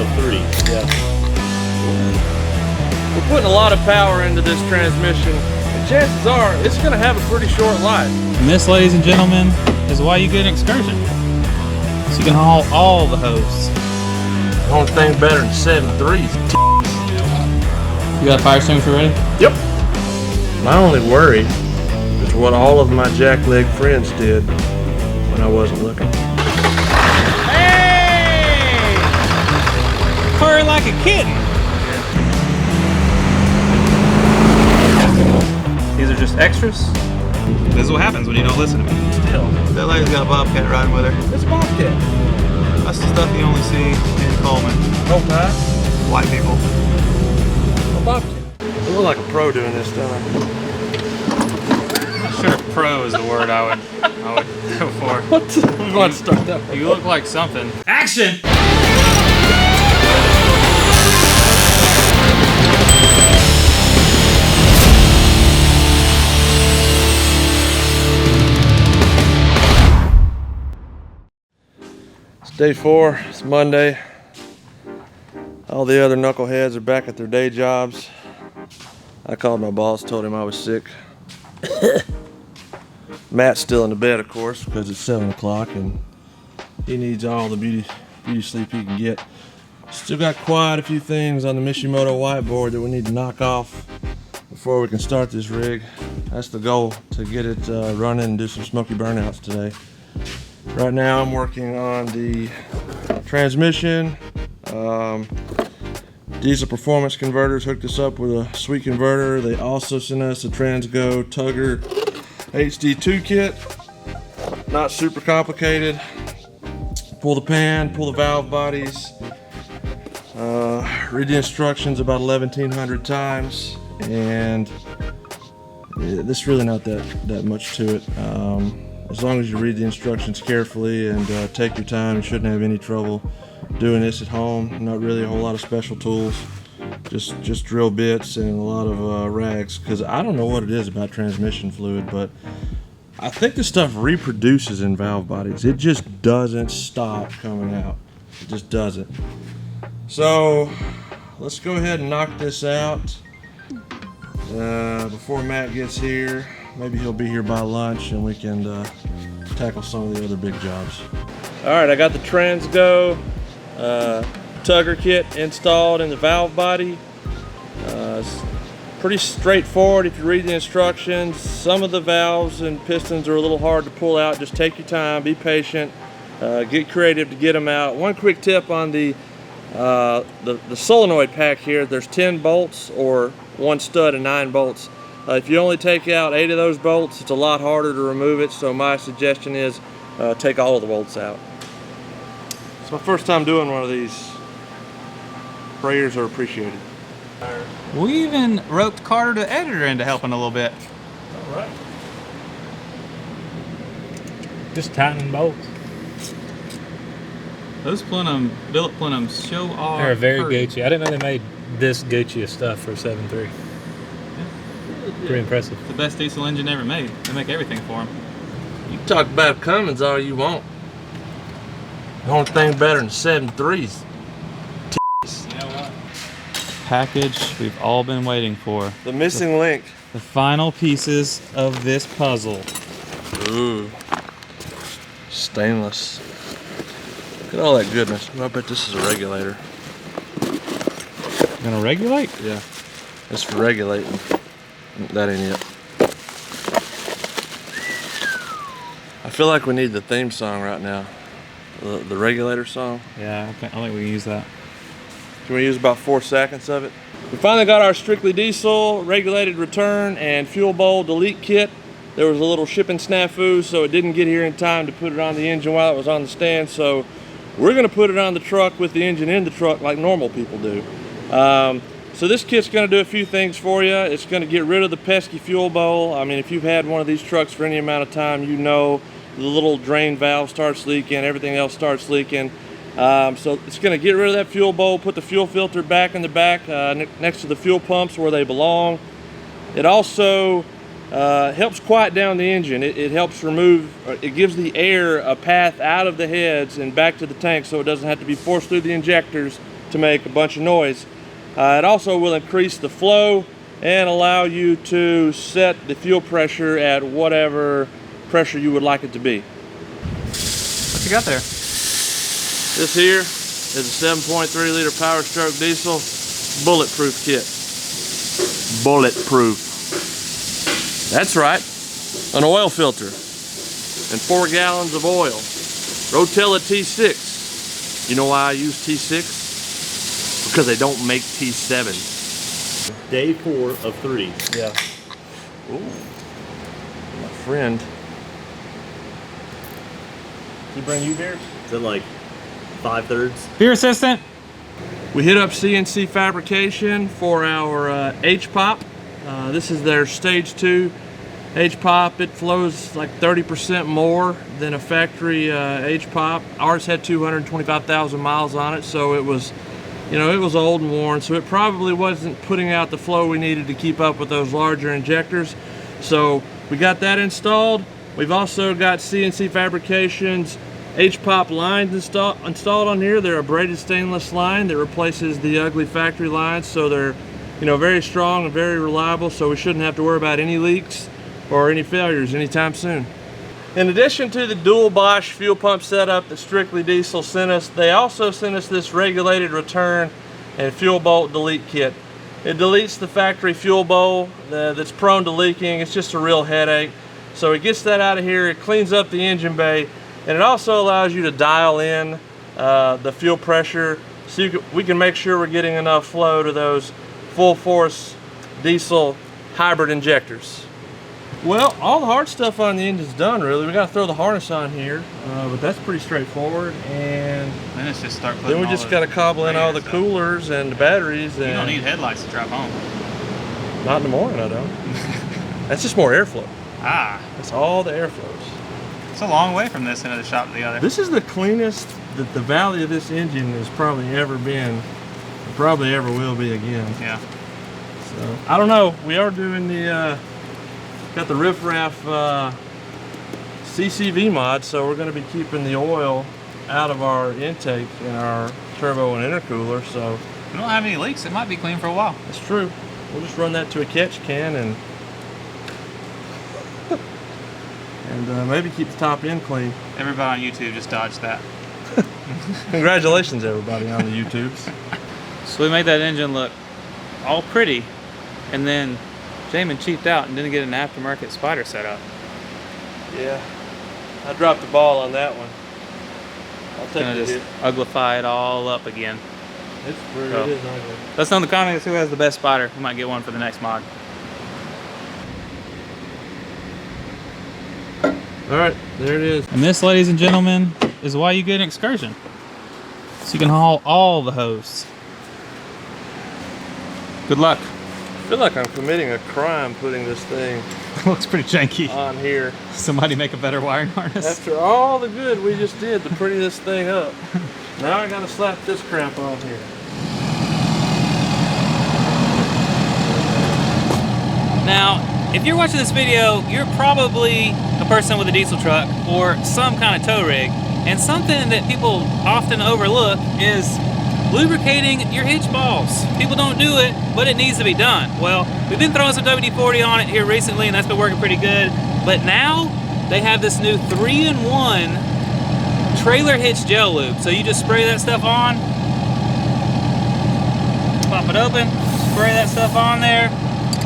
of 3. Yeah. We're putting a lot of power into this transmission, and chances are it's going to have a pretty short life. And this, ladies and gentlemen, is why you get an Excursion. So you can haul all the hose. The only thing better than 7.3s. You got a fire extinguisher ready? Yep. My only worry is what all of my jackleg friends did when I wasn't looking. Hey! Purring like a kitten. These are just extras. This is what happens when you don't listen to me. Still. That lady's got a bobcat riding with her. It's a bobcat. That's the stuff you only see in Coleman. Oh, huh? White people. A bobcat. I look like a pro doing this, don't I? I'm sure pro is the word I would go for. What? We're going to start that one. You look like something. Action! It's day 4, it's Monday. All the other knuckleheads are back at their day jobs. I called my boss, told him I was sick. Matt's still in the bed, of course, because it's 7 o'clock and he needs all the beauty sleep he can get. Still got quite a few things on the Mishimoto whiteboard that we need to knock off before we can start this rig. That's the goal, to get it running and do some smoky burnouts today. Right now I'm working on the transmission. Diesel performance converters hooked us up with a sweet converter. They also sent us a Transgo Tugger HD2 kit. Not super complicated. Pull the pan, pull the valve bodies. Read the instructions about 1,100 times, and there's really not that much to it. As long as you read the instructions carefully and take your time, you shouldn't have any trouble doing this at home. Not really a whole lot of special tools, just drill bits and a lot of rags, because I don't know what it is about transmission fluid, but I think this stuff reproduces in valve bodies. It just doesn't stop coming out. It just doesn't. So let's go ahead and knock this out before Matt gets here. Maybe he'll be here by lunch and we can tackle some of the other big jobs. All right, I got the Transgo Tugger kit installed in the valve body. It's pretty straightforward if you read the instructions. Some of the valves and pistons are a little hard to pull out. Just take your time, be patient, get creative to get them out. One quick tip on the solenoid pack here, there's 10 bolts or one stud and 9 bolts. If you only take out 8 of those bolts, it's a lot harder to remove it, so my suggestion is take all of the bolts out. It's my first time doing one of these. Prayers are appreciated. We even roped Carter the editor into helping a little bit. All right. Just tightening bolts. Those billet plenums show off. They're very Gucci. I didn't know they made this Gucci of stuff for 7.3. Pretty impressive. The best diesel engine ever made. They make everything for them. You can talk about Cummins all you want. The only thing better than 7.3s. You know what? Package we've all been waiting for. The missing link. The final pieces of this puzzle. Ooh. Stainless. Look at all that goodness. I bet this is a regulator. Gonna regulate? Yeah. It's for regulating. That ain't it. I feel like we need the theme song right now. The regulator song. Yeah, I think we can use that. Can we use about 4 seconds of it? We finally got our strictly diesel regulated return and fuel bowl delete kit. There was a little shipping snafu, so it didn't get here in time to put it on the engine while it was on the stand. So we're gonna put it on the truck with the engine in the truck like normal people do. So this kit's gonna do a few things for you. It's gonna get rid of the pesky fuel bowl. I mean, if you've had one of these trucks for any amount of time, you know the little drain valve starts leaking, everything else starts leaking. So it's gonna get rid of that fuel bowl, put the fuel filter back in the back next to the fuel pumps where they belong. It also helps quiet down the engine. It helps remove, it gives the air a path out of the heads and back to the tank so it doesn't have to be forced through the injectors to make a bunch of noise. It also will increase the flow and allow you to set the fuel pressure at whatever pressure you would like it to be. What you got there? This here is a 7.3 liter Powerstroke Diesel bulletproof kit. Bulletproof. That's right, an oil filter and 4 gallons of oil. Rotella T6. You know why I use T6? Because they don't make T7. Day 4 of 3. Yeah. Ooh. My friend. He bring you beers? Is it like 5/3? Beer assistant. We hit up CNC Fabrication for our H-pop. This is their stage 2 H-pop. It flows like 30% more than a factory H-pop. Ours had 225,000 miles on it, so it was, you know, it was old and worn, so it probably wasn't putting out the flow we needed to keep up with those larger injectors. So we got that installed. We've also got CNC Fabrication's H-pop lines installed on here. They're a braided stainless line that replaces the ugly factory lines, so they're, you know, very strong and very reliable, so we shouldn't have to worry about any leaks or any failures anytime soon. In addition to the dual Bosch fuel pump setup that Strictly Diesel sent us, they also sent us this regulated return and fuel bolt delete kit. It deletes the factory fuel bowl that's prone to leaking. It's just a real headache. So it gets that out of here, it cleans up the engine bay, and it also allows you to dial in the fuel pressure so we can make sure we're getting enough flow to those full force diesel hybrid injectors. Well, all the hard stuff on the engine's done, really. We got to throw the harness on here, but that's pretty straightforward. And Then it's just start putting then we just got to cobble in all the coolers and the batteries. And You don't need headlights to drive home. Not in the morning, I don't. That's just more airflow. Ah, That's all the airflows. it's a long way from this end of the shop to the other. This is the cleanest that the valley of this engine has probably ever been, and probably ever will be again. Yeah. So I don't know. We are doing the got the Riff Raff CCV mod, so we're going to be keeping the oil out of our intake in our turbo and intercooler. So We don't have any leaks. It might be clean for a while. that's true. We'll just run that to a catch can and maybe keep the top end clean. Everybody on YouTube just dodged that. Congratulations, everybody on the YouTubes. So we made that engine look all pretty, and then Jamin cheaped out and didn't get an aftermarket spider set up. Yeah, I dropped the ball on that one. I'll take Gonna the just hit. uglify it all up again. It's pretty. So, It is ugly. let us know in the comments who has the best spider. We might get one for the next mod. All right, there it is. And this, ladies and gentlemen, is why you get an Excursion. So you can haul all the hose. Good luck. I feel like I'm committing a crime putting this thing Looks pretty janky. on here. Somebody make a better wiring harness. After all the good we just did to pretty this thing up, now I gotta slap this crap on here. Now, if you're watching this video, you're probably a person with a diesel truck or some kind of tow rig, and something that people often overlook is lubricating your hitch balls. People don't do it, but it needs to be done. Well, we've been throwing some WD-40 on it here recently, and that's been working pretty good, but now they have this new 3-in-1 trailer hitch gel lube. So you just spray that stuff on, pop it open, spray that stuff on there,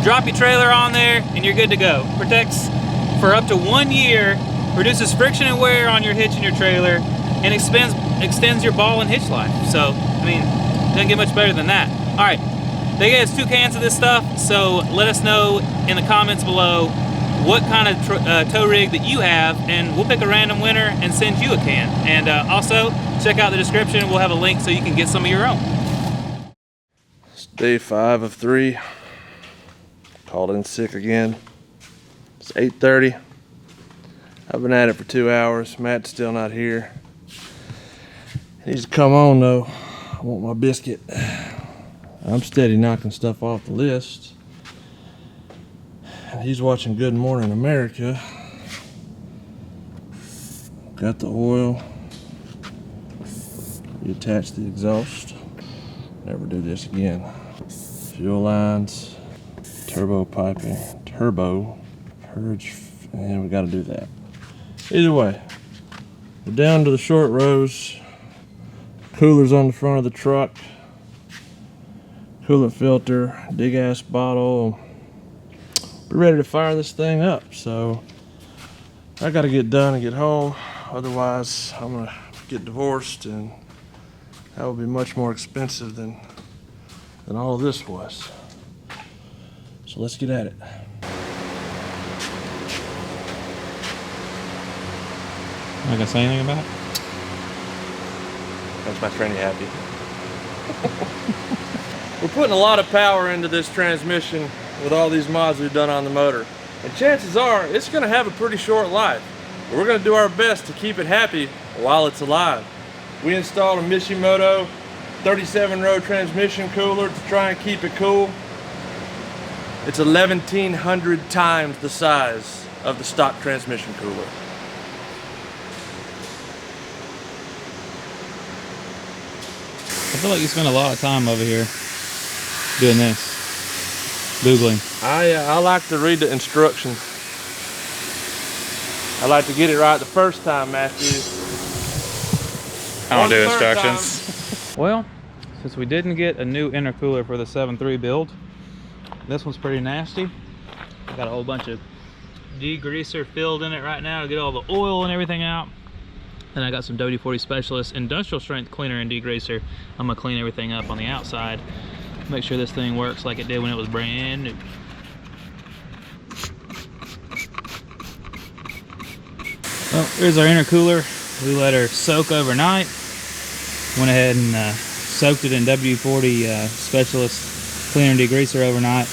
drop your trailer on there, and you're good to go. Protects for up to 1 year, reduces friction and wear on your hitch and your trailer, and extends your ball and hitch life. So, I mean, doesn't get much better than that. All right, they gave us 2 cans of this stuff, so let us know in the comments below what kind of tow rig that you have, and we'll pick a random winner and send you a can. And also, check out the description. We'll have a link so you can get some of your own. It's day 5 of 3. Called in sick again. It's 8:30. I've been at it for 2 hours. Matt's still not here. He needs to come on though. I want my biscuit. I'm steady knocking stuff off the list. He's watching Good Morning America. Got the oil. You attach the exhaust. Never do this again. Fuel lines, turbo piping, turbo, purge, and we gotta do that. Either way, we're down to the short rows. Coolers on the front of the truck. Coolant filter, degas bottle. We're ready to fire this thing up. So I gotta get done and get home. Otherwise, I'm gonna get divorced, and that would be much more expensive than all of this was. So let's get at it. Not gonna say anything about it? Makes my tranny happy. We're putting a lot of power into this transmission with all these mods we've done on the motor. And chances are, it's gonna have a pretty short life. But we're gonna do our best to keep it happy while it's alive. We installed a Mishimoto 37-row transmission cooler to try and keep it cool. It's 1,100 times the size of the stock transmission cooler. I feel like you spend a lot of time over here doing this, boogling. I like to read the instructions. I like to get it right the first time, Matthew. I don't do On the third instructions. Well, since we didn't get a new intercooler for the 7.3 build, this one's pretty nasty. Got a whole bunch of degreaser filled in it right now to get all the oil and everything out. Then I got some WD-40 Specialist industrial strength cleaner and degreaser. I'm gonna clean everything up on the outside, make sure this thing works like it did when it was brand new. Well, here's our intercooler. We let her soak overnight. Went ahead and soaked it in WD-40 Specialist cleaner and degreaser overnight.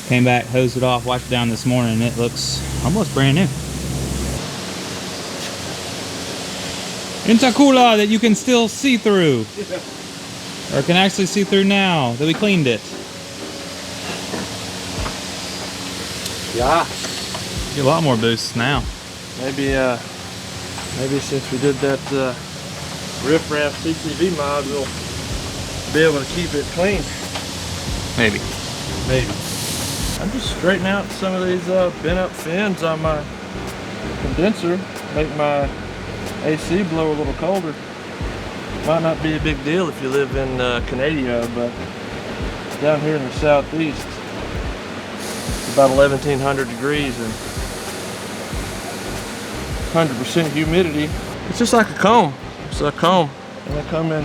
Came back, hosed it off, wiped it down this morning, and it looks almost brand new. Intercooler that you can still see through. Or can actually see through now that we cleaned it. Yeah. Get a lot more boosts now. Maybe since we did that riff-raff CCV mod, we'll be able to keep it clean. Maybe. Maybe. I'm just straightening out some of these bent-up fins on my condenser. Make my AC blow a little colder. Might not be a big deal if you live in Canada, but down here in the southeast, it's about 1,100 degrees and 100% humidity. It's just like a comb. It's a comb, and they come in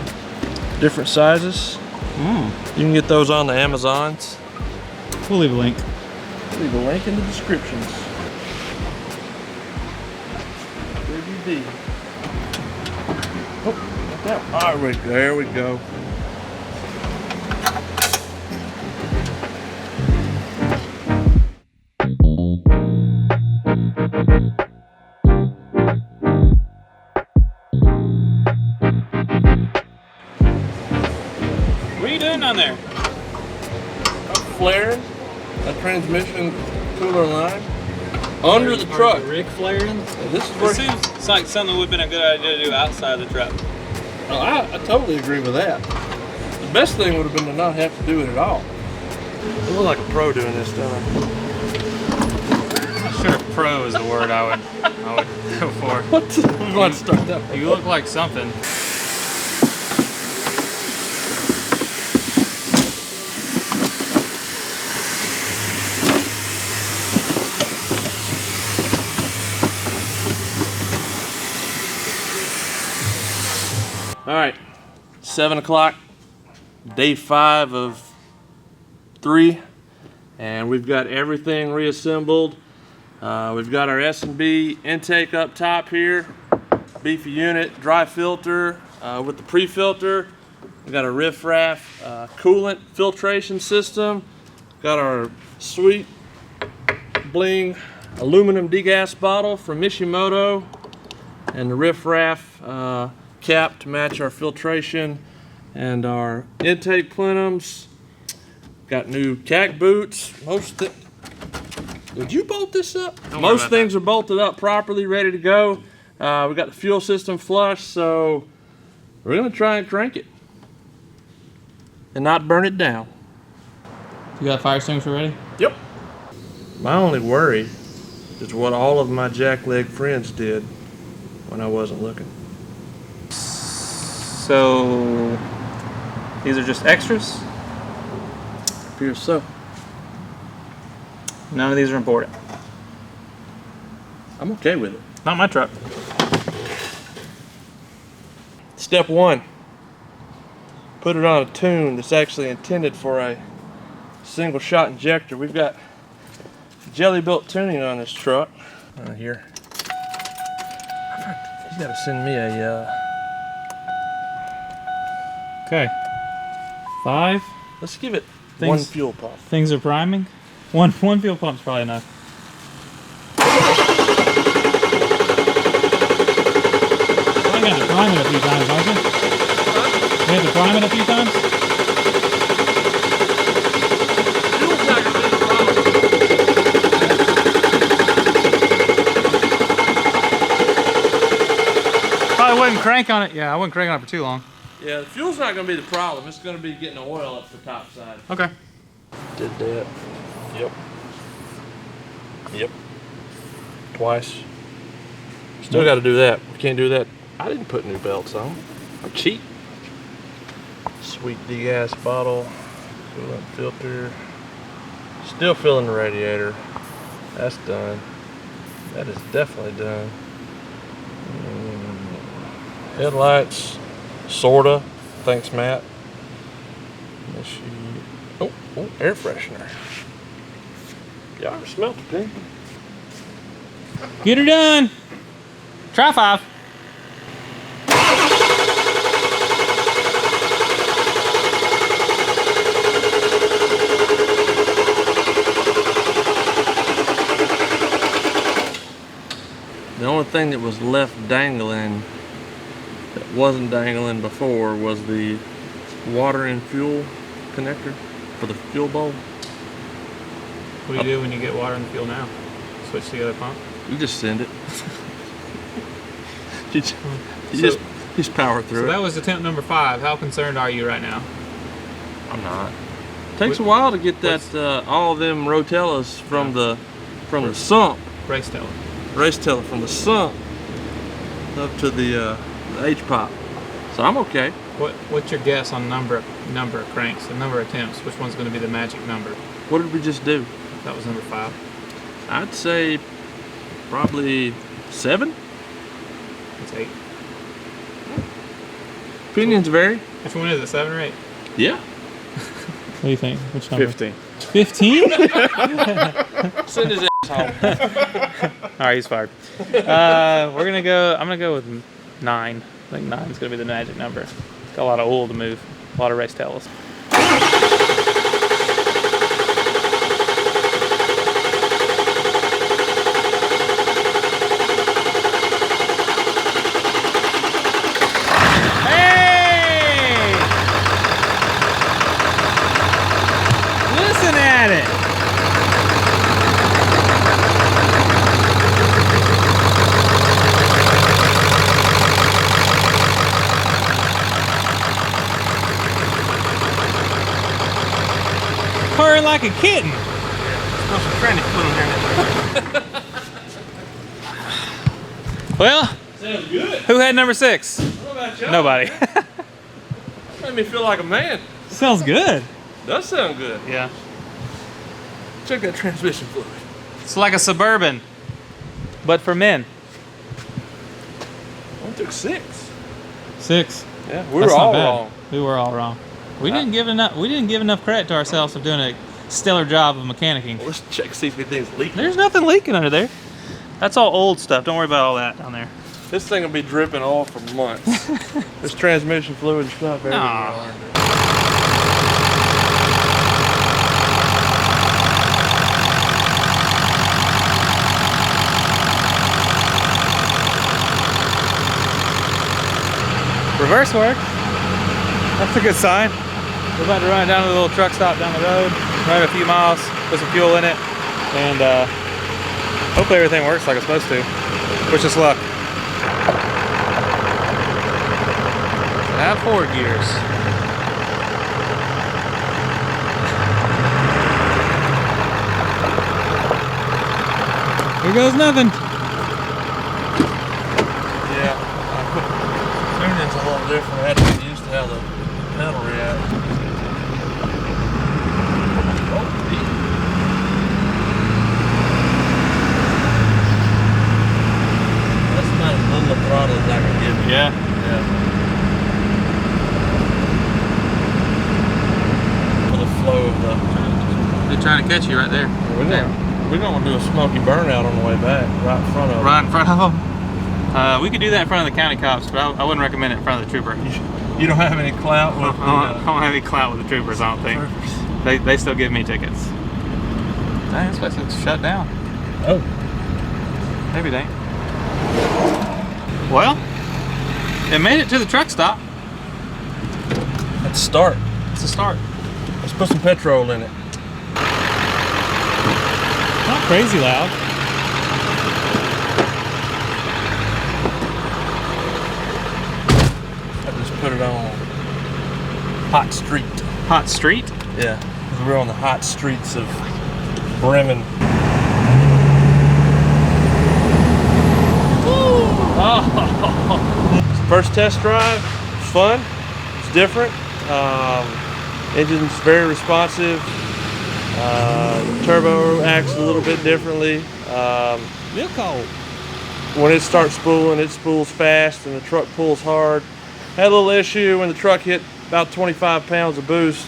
different sizes. You can get those on the Amazons. We'll leave a link. Leave a link in the descriptions. WD. Oh, like that. All right, there we go. What are you doing down there? Flaring a transmission cooler line under the truck. Rig flaring? This is where It seems like something would have been a good idea to do outside the truck. Oh, I totally agree with that. The best thing would have been to not have to do it at all. I look like a pro doing this, don't I? I'm sure pro is the word I would go for. What? We want to start that. You look like something. All right, 7 o'clock, day 5 of 3, and we've got everything reassembled. We've got our S&B intake up top here, beefy unit, dry filter with the pre-filter. We've got a riff-raff coolant filtration system. Got our sweet bling aluminum degas bottle from Mishimoto, and the riff-raff cap to match our filtration, and our intake plenums. Got new cack boots. Did you bolt this up? Most things are bolted up properly, ready to go. We got the fuel system flush, so we're gonna try and crank it. and not burn it down. You got fire extinguisher ready? Yep. My only worry is what all of my jackleg friends did when I wasn't looking. So these are just extras? Appears so. None of these are important. I'm okay with it. Not my truck. Step 1. Put it on a tune that's actually intended for a single shot injector. We've got jelly built tuning on this truck. Right here. He's got to send me a Okay. 5. let's give it Things- one fuel pump. Things are priming. One fuel pump's probably enough. I got to prime it a few times, don't you? We have to prime it a few times? Fuel's not gonna be the problem. Probably wouldn't crank on it. Yeah, I wouldn't crank on it for too long. Yeah, the fuel's not gonna be the problem. It's gonna be getting the oil up the top side. Okay. Did that. Yep. Yep. Twice. Still got to do that. We can't do that. I didn't put new belts on. I'm cheap. Sweet degas bottle. Coolant filter. Still filling the radiator. That's done. That is definitely done. Headlights. Sorta. Thanks, Matt. Oh, air freshener. Y'all ever smelt the pin? Get her done. Try 5. The only thing that was left dangling that wasn't dangling before was the water and fuel connector for the fuel bowl. What do you do when you get water in the fuel now? Switch to the other pump? You just send it. you just power through So it. that was attempt number 5. How concerned are you right now? I'm not. Takes a while to get that all of them rotellas from the sump, Race teller. race teller from the sump up to the H pop. So I'm okay. What's your guess on number of cranks, the number of attempts? Which one's going to be the magic number? What did we just do? That was number 5. I'd say probably 7. It's 8. Opinions vary. Which one is it? 7 or 8? Yeah. What do you think? Which number? 15. 15? Send his ass home. All right, he's fired. I'm gonna go with 9. I think 9 is gonna be the magic number. It's got a lot of oil to move, a lot of race tails. Hey! Listen at it. Purring like a kitten. Well, Sounds good. who had number 6? What about y'all? Nobody. Made me feel like a man. Sounds good. Does sound good. Yeah. Check that transmission fluid. It's like a Suburban, but for men. I took 6. 6. Yeah, we That's were not all bad. wrong. We were all wrong. We didn't give enough. We didn't give enough credit to ourselves of doing a stellar job of mechanicking. Let's check see if anything's leaking. There's nothing leaking under there. That's all old stuff. Don't worry about all that down there. This thing will be dripping oil for months. This transmission fluid is not very Aw. Reverse work. That's a good sign. We're about to run it down to the little truck stop down the road, run it a few miles, put some fuel in it, and hopefully everything works like it's supposed to. Wish us luck. Have 4 gears. Here goes nothing. Yeah, tuning's a little different. I had to get used to how the pedal reacts. Oh, that's about as little a throttle as I can give you. Yeah. Yeah. For the flow of the. They're trying to catch you right there. We're going to do a smoky burnout on the way back, right in front of them. Right in front of them. We could do that in front of the county cops, but I wouldn't recommend it in front of the trooper. You don't have any clout with I don't have any clout with the troopers, I don't think. They still give me tickets. Dang, this place looks shut down. Oh. Maybe it ain't. Well, it made it to the truck stop. Let's start. It's a start. Let's put some petrol in it. Not crazy loud. I just put it on hot street. Hot street? Yeah, because we're on the hot streets of Bremen. Oh. First test drive, it's fun, it's different. Engine's very responsive. Turbo acts a little bit differently. Real cold. When it starts spooling, it spools fast and the truck pulls hard. Had a little issue when the truck hit about 25 pounds of boost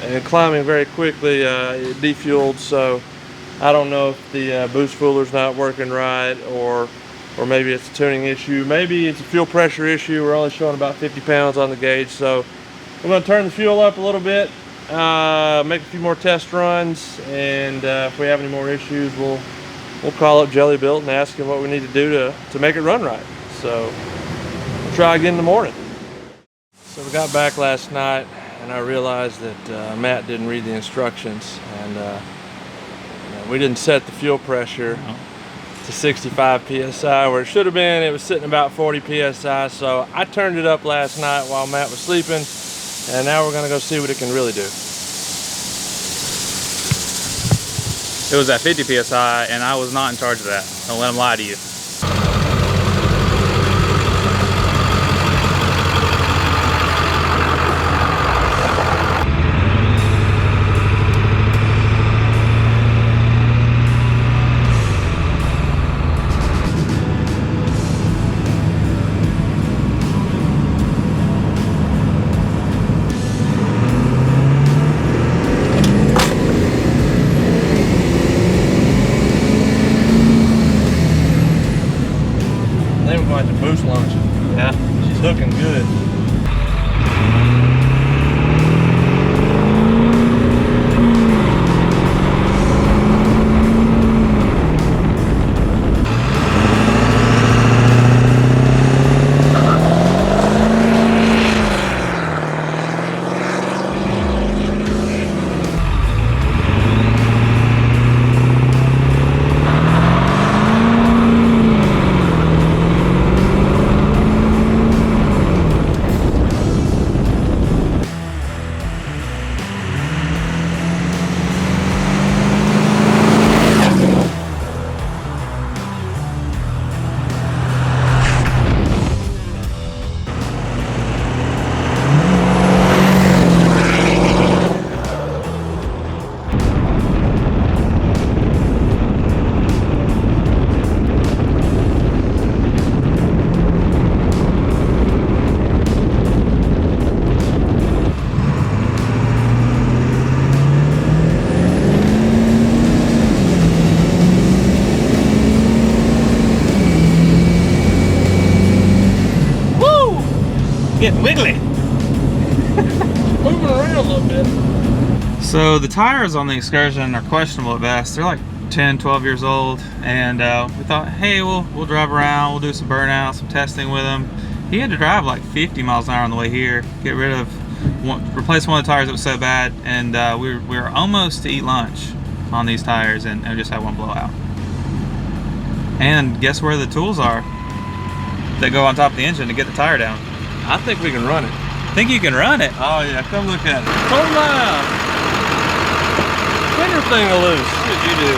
and climbing very quickly, it defueled. So I don't know if the boost fooler's not working right or maybe it's a tuning issue. Maybe it's a fuel pressure issue. We're only showing about 50 pounds on the gauge. So we're gonna turn the fuel up a little bit, make a few more test runs, and if we have any more issues, we'll call up Jelly Built and ask him what we need to do to make it run right. So we'll try again in the morning. So we got back last night and I realized that Matt didn't read the instructions, and we didn't set the fuel pressure to 65 psi where it should have been. It was sitting about 40 psi, so I turned it up last night while Matt was sleeping, and now we're gonna go see what it can really do. It was at 50 psi, and I was not in charge of that. Don't let them lie to you. Boost launching. Yeah, she's hooking good. Getting wiggly. Moving around a little bit. So the tires on the Excursion are questionable at best. They're like 10, 12 years old, and we thought, hey, we'll drive around, we'll do some burnout, some testing with them. He had to drive like 50 miles an hour on the way here, get rid of replace one of the tires that was so bad, and we were almost to eat lunch on these tires, and just had one blowout. And guess where the tools are that go on top of the engine to get the tire down? I think we can run it. Think you can run it? Oh yeah, come look at it. Come on! Spinner thing loose. What did you do?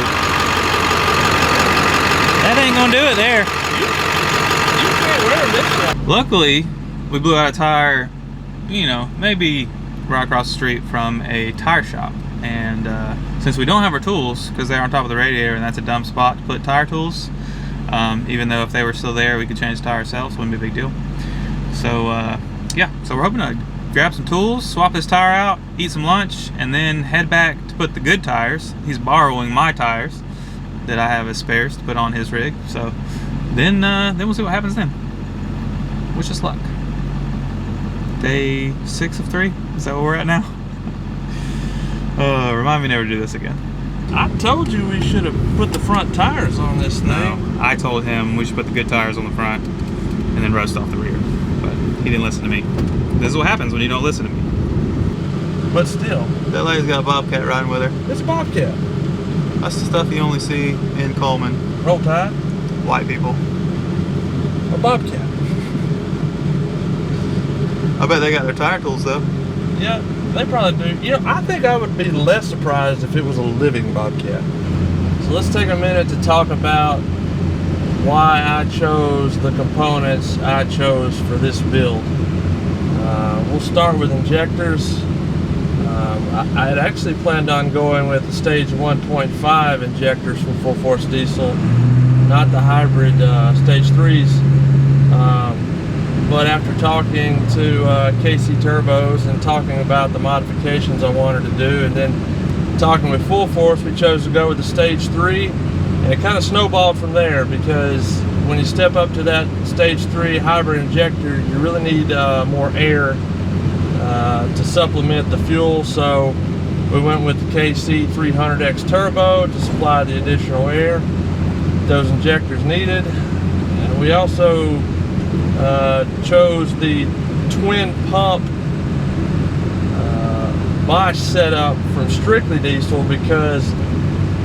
That ain't gonna do it there. Luckily, we blew out a tire, you know, maybe right across the street from a tire shop. And since we don't have our tools, because they're on top of the radiator and that's a dumb spot to put tire tools, even though if they were still there, we could change the tire ourselves, wouldn't be a big deal. So yeah, so we're hoping to grab some tools, swap this tire out, eat some lunch, and then head back to put the good tires. He's borrowing my tires that I have as spares to put on his rig. So then we'll see what happens then. Wish us luck. Day 6 of 3, is that where we're at now? Remind me never to do this again. I told you we should have put the front tires on this thing. No, I told him we should put the good tires on the front and then roast off the rear, but he didn't listen to me. This is what happens when you don't listen to me. But still, That lady's got a Bobcat riding with her. it's a Bobcat. That's the stuff you only see in Coleman. Roll Tide, White people. a Bobcat. I bet they got their tire tools though. Yeah, they probably do. You know, I think I would be less surprised if it was a living Bobcat. So let's take a minute to talk about why I chose the components I chose for this build. We'll start with injectors. I had actually planned on going with the stage 1.5 injectors from Full Force Diesel, not the hybrid stage 3s. But after talking to KC Turbos and talking about the modifications I wanted to do, and then talking with Full Force, we chose to go with the stage 3, and it kind of snowballed from there, because when you step up to that stage 3 hybrid injector, you really need more air to supplement the fuel. So we went with the KC 300X Turbo to supply the additional air those injectors needed. And we also chose the twin pump Bosch setup from Strictly Diesel because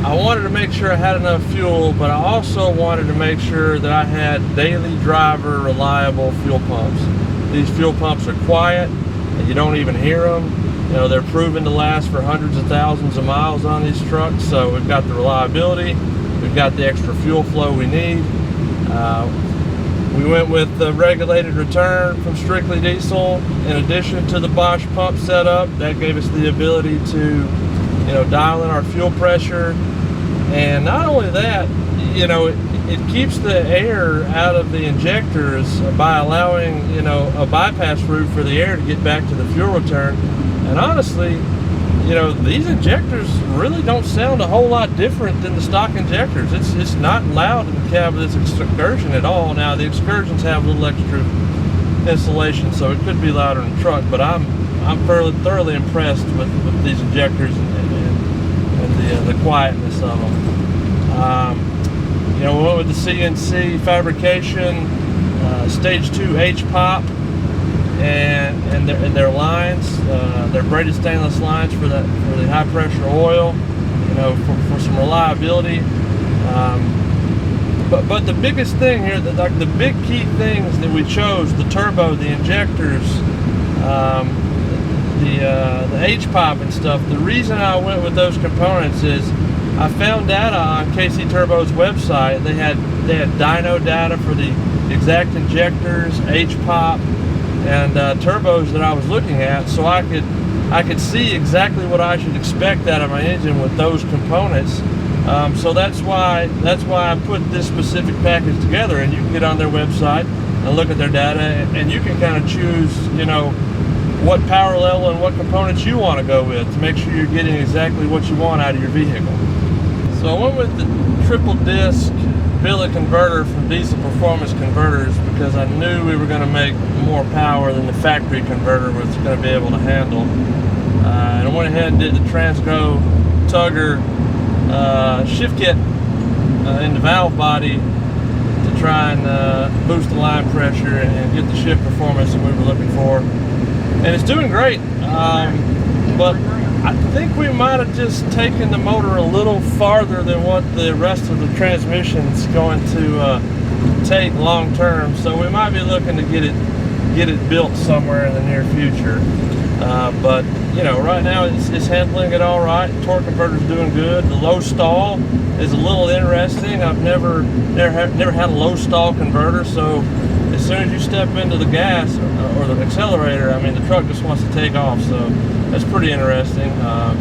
I wanted to make sure I had enough fuel, but I also wanted to make sure that I had daily driver reliable fuel pumps. These fuel pumps are quiet and you don't even hear them. You know, they're proven to last for hundreds of thousands of miles on these trucks, so we've got the reliability, we've got the extra fuel flow we need. We went with the regulated return from Strictly Diesel in addition to the Bosch pump setup. That gave us the ability to, you know, dial in our fuel pressure. And not only that, you know, it keeps the air out of the injectors by allowing, you know, a bypass route for the air to get back to the fuel return. And honestly, you know, these injectors really don't sound a whole lot different than the stock injectors. It's not loud in the cab of this Excursion at all. Now the Excursions have a little extra insulation, so it could be louder in the truck, but I'm thoroughly impressed with these injectors and the quietness of them. You know, we went with the CNC fabrication, stage 2 H-pop, and their lines, their braided stainless lines for the high pressure oil, you know, for some reliability. But the biggest thing here, like the big key things that we chose, the turbo, the injectors, the H-pop and stuff, the reason I went with those components is I found data on KC Turbo's website. They had dyno data for the exact injectors, H-pop, and turbos that I was looking at, so I could see exactly what I should expect out of my engine with those components. So that's why I put this specific package together, and you can get on their website and look at their data, and you can kind of choose, you know, what power level and what components you want to go with to make sure you're getting exactly what you want out of your vehicle. So I went with the triple disc billet converter from Diesel Performance Converters because I knew we were going to make more power than the factory converter was going to be able to handle. And I went ahead and did the Transgo Tugger shift kit in the valve body to try and boost the line pressure and get the shift performance that we were looking for. And it's doing great, but I think we might have just taken the motor a little farther than what the rest of the transmission's going to take long term. So we might be looking to get it built somewhere in the near future. But you know, right now it's handling it all right. Torque converter's doing good. The low stall is a little interesting. I've never had a low stall converter, so as soon as you step into the gas or the accelerator, I mean, the truck just wants to take off. So that's pretty interesting.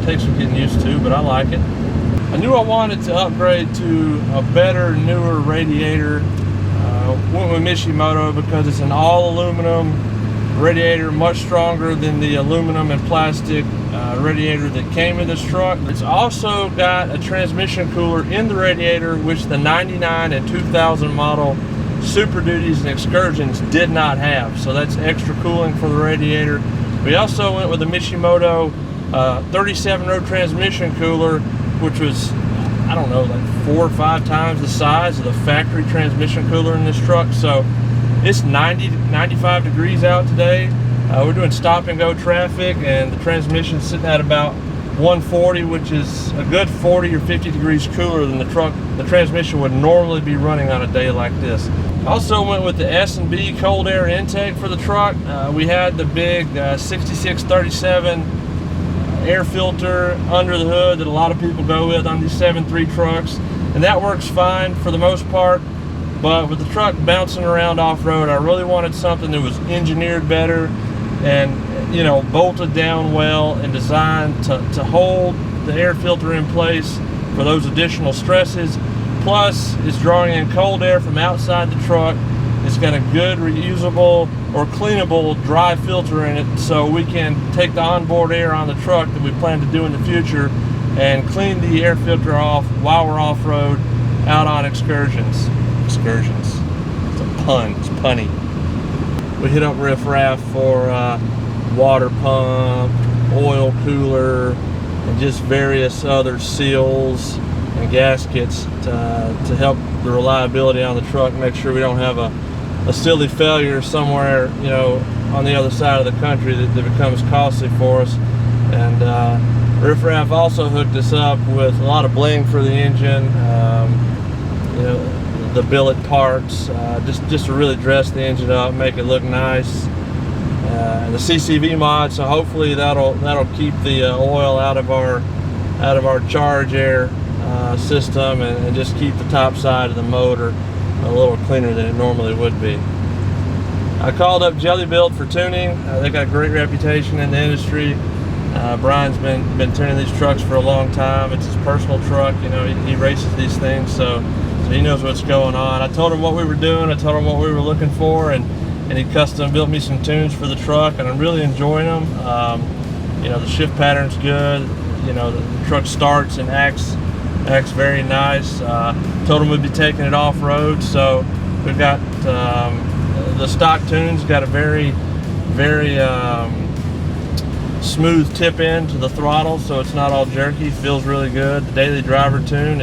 Takes some getting used to, but I like it. I knew I wanted to upgrade to a better, newer radiator. Went with Mishimoto because it's an all aluminum radiator, much stronger than the aluminum and plastic radiator that came in this truck. It's also got a transmission cooler in the radiator, which the 99 and 2000 model Super Duties and Excursions did not have. So that's extra cooling for the radiator. We also went with a Mishimoto 37-row transmission cooler, which was, I don't know, like 4 or 5 times the size of the factory transmission cooler in this truck. So it's 95 degrees out today. We're doing stop and go traffic, and the transmission's sitting at about 140, which is a good 40 or 50 degrees cooler than the transmission would normally be running on a day like this. Also went with the S&B cold air intake for the truck. We had the big 6637 air filter under the hood that a lot of people go with on these 7.3 trucks, and that works fine for the most part. But with the truck bouncing around off-road, I really wanted something that was engineered better and, you know, bolted down well and designed to hold the air filter in place for those additional stresses. Plus, it's drawing in cold air from outside the truck. It's got a good reusable or cleanable dry filter in it, so we can take the onboard air on the truck that we plan to do in the future and clean the air filter off while we're off-road out on excursions. Excursions. It's a pun. It's punny. We hit up Riff Raff for water pump, oil cooler, and just various other seals and gaskets to help the reliability on the truck. Make sure we don't have a silly failure somewhere, you know, on the other side of the country that becomes costly for us. And Riff Raff also hooked us up with a lot of bling for the engine. You know, the billet parts, just to really dress the engine up, make it look nice. And the CCV mod, so hopefully that'll keep the oil out of our charge air system and just keep the top side of the motor a little cleaner than it normally would be. I called up Jelly Build for tuning. They got a great reputation in the industry. Brian's been tuning these trucks for a long time. It's his personal truck, you know, he races these things, so he knows what's going on. I told him what we were doing, I told him what we were looking for, and he custom built me some tunes for the truck, and I'm really enjoying them. You know, the shift pattern's good. You know, the truck starts and acts very nice. Told him we'd be taking it off-road, so we've got the stock tune's got a very smooth tip in to the throttle, so it's not all jerky. Feels really good. The daily driver tune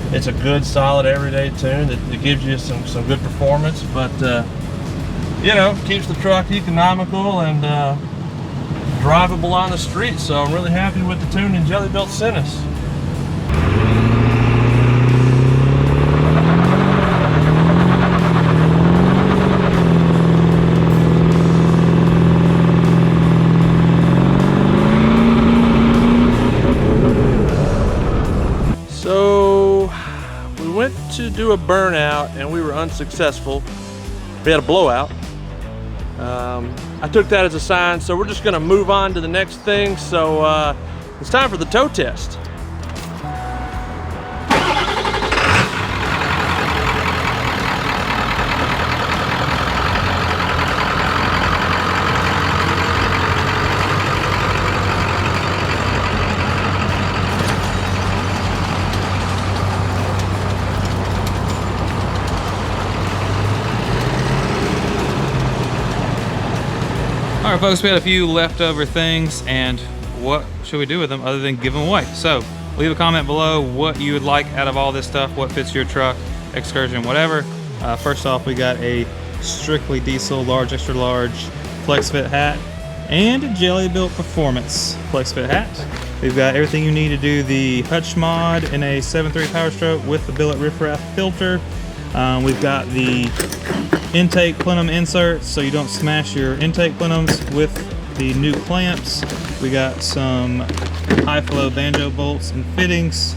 it's a good, solid, everyday tune that gives you some good performance, but you know, keeps the truck economical and drivable on the street. So I'm really happy with the tuning Jelly Built sent us. So we went to do a burnout and we were unsuccessful. We had a blowout. I took that as a sign, so we're just gonna move on to the next thing. So it's time for the tow test. All right, folks, we had a few leftover things, and what should we do with them other than give them away? So leave a comment below what you would like out of all this stuff, what fits your truck, excursion, whatever. First off, we got a strictly diesel large, extra large flex fit hat and a Jelly Built Performance flex fit hat. We've got everything you need to do the hutch mod in a 7.3 Powerstroke with the Billet Riff Raff filter. We've got the intake plenum inserts so you don't smash your intake plenums with the new clamps. We got some high flow banjo bolts and fittings.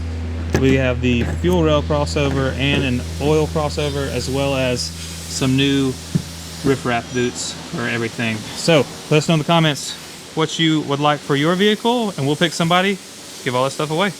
We have the fuel rail crossover and an oil crossover, as well as some new riprap boots for everything. So let us know in the comments what you would like for your vehicle, and we'll pick somebody, give all that stuff away.